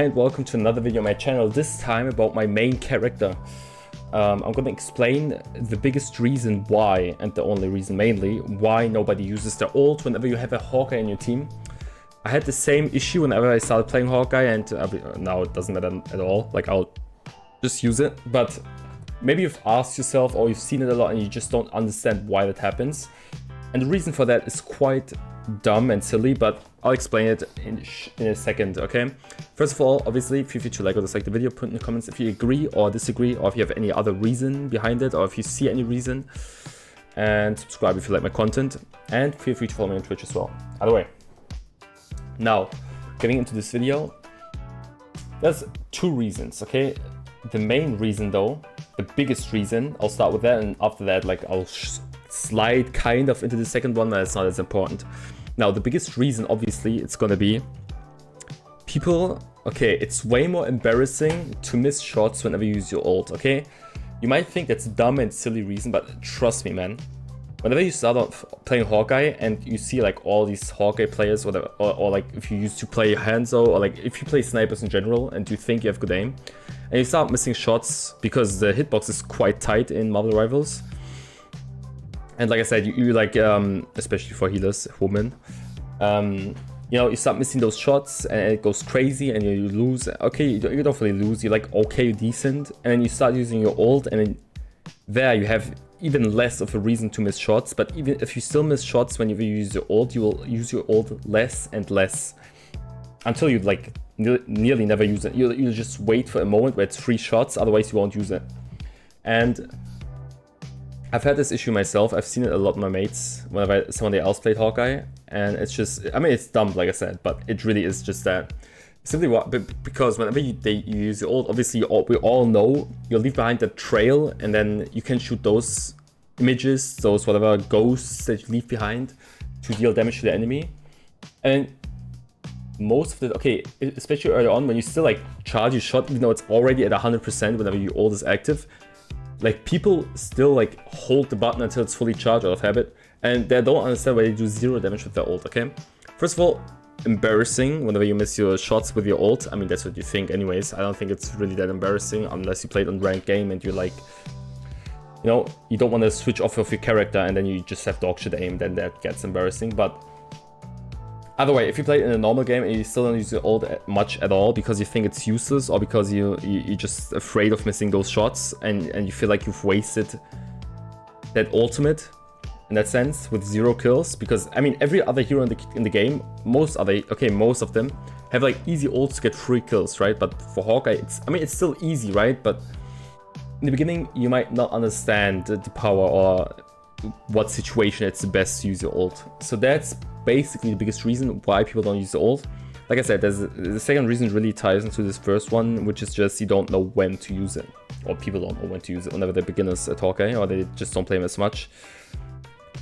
and welcome to another video on my channel, this time about my main character. I'm gonna explain the biggest reason why, and the only reason mainly, why nobody uses their ult whenever you have a Hawkeye in your team. I had the same issue whenever I started playing Hawkeye, and now it doesn't matter at all, like I'll just use it. But maybe you've asked yourself, or you've seen it a lot and you just don't understand why that happens. And the reason for that is quite dumb and silly, but I'll explain it in a second, okay? First of all, obviously, feel free to like or dislike the video, put in the comments if you agree or disagree, or if you have any other reason behind it, or if you see any reason. And subscribe if you like my content, and feel free to follow me on Twitch as well. Either way. Now, getting into this video, there's two reasons, okay? The main reason though, the biggest reason, I'll start with that, and after that, like, I'll slide kind of into the second one, but it's not as important. Now, the biggest reason, obviously, it's gonna be people. Okay, it's way more embarrassing to miss shots whenever you use your ult, okay? You might think that's a dumb and silly reason, but trust me, man. Whenever you start off playing Hawkeye and you see like all these Hawkeye players, or like if you used to play Hanzo, or like if you play snipers in general and you think you have good aim, and you start missing shots because the hitbox is quite tight in Marvel Rivals. And like I said, you like, especially for healers, women, you know, you start missing those shots and it goes crazy and you lose. Okay, you don't really lose, you're like, okay, decent. And then you start using your ult, and then there you have even less of a reason to miss shots. But even if you still miss shots whenever you use your ult, you will use your ult less and less until you like nearly never use it. You'll just wait for a moment where it's free shots, otherwise you won't use it. And I've had this issue myself. I've seen it a lot with my mates whenever somebody else played Hawkeye, and it's just, I mean, it's dumb, like I said, but it really is just that. Simply because whenever you use your ult, obviously we all know you'll leave behind the trail, and then you can shoot those images, those whatever ghosts that you leave behind to deal damage to the enemy. And most of the, okay, especially early on when you still like charge your shot, even though it's already at 100% whenever your ult is active, like people still like hold the button until it's fully charged out of habit, and they don't understand why they do 0 damage with their ult, okay? First of all, embarrassing whenever you miss your shots with your ult. I mean, that's what you think anyways. I don't think it's really that embarrassing unless you played on ranked game and you're like, you know, you don't want to switch off of your character and then you just have dog shit aim, then that gets embarrassing. But either way, if you play in a normal game and you still don't use your ult much at all because you think it's useless, or because you're just afraid of missing those shots, and you feel like you've wasted that ultimate in that sense with 0 kills, because I mean every other hero in the game, most of them have like easy ults to get 3 kills, right? But for Hawkeye, it's still easy, right? But in the beginning you might not understand the power or what situation it's the best to use your ult. So that's basically the biggest reason why people don't use the ult. Like I said, the second reason really ties into this first one, which is just you don't know when to use it, or people don't know when to use it whenever they're beginners at Hawkeye, or they just don't play him as much.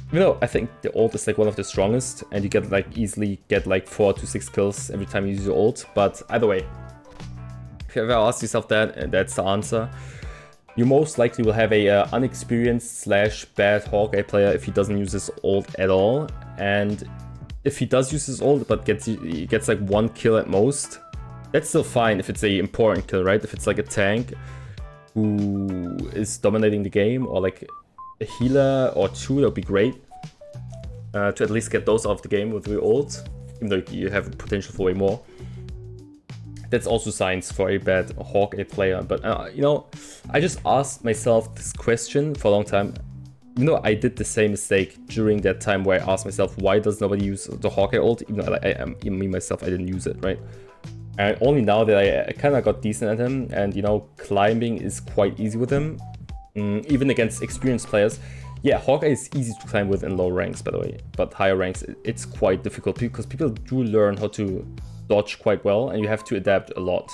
Even though I think the ult is like one of the strongest, and you get like easily get like 4 to 6 kills every time you use your ult. But either way, if you ever ask yourself that, and that's the answer, you most likely will have a unexperienced / bad Hawkeye player if he doesn't use his ult at all. And if he does use his ult but he gets like 1 kill at most, that's still fine if it's a important kill, right? If it's like a tank who is dominating the game, or like a healer or 2, that would be great to at least get those out of the game with your ult, even though you have potential for way more. That's also signs for a bad Hawkeye player. But you know, I just asked myself this question for a long time. You know, I did the same mistake during that time where I asked myself, why does nobody use the Hawkeye ult? Even though me myself, I didn't use it, right? And only now that I kind of got decent at him, and you know, climbing is quite easy with him, even against experienced players. Yeah, Hawkeye is easy to climb with in low ranks, by the way, but higher ranks it's quite difficult because people do learn how to dodge quite well, and you have to adapt a lot.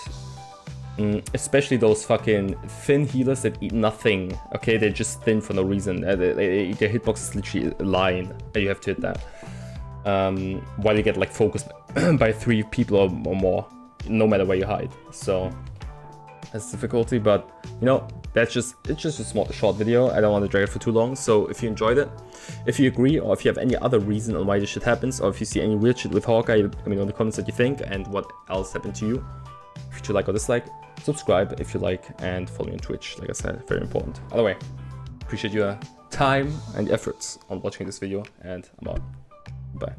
Especially those fucking thin healers that eat nothing. Okay, they're just thin for no reason. Their hitbox is literally a line, and you have to hit that. While you get like focused by 3 people or more, no matter where you hide. So that's difficulty, but you know, it's just a short video. I don't want to drag it for too long. So if you enjoyed it, if you agree, or if you have any other reason on why this shit happens, or if you see any weird shit with Hawkeye, let me know in the comments what you think and what else happened to you. If you if you like or dislike, subscribe if you like, and follow me on Twitch, like I said, very important. Either way, appreciate your time and efforts on watching this video, and I'm out. Bye.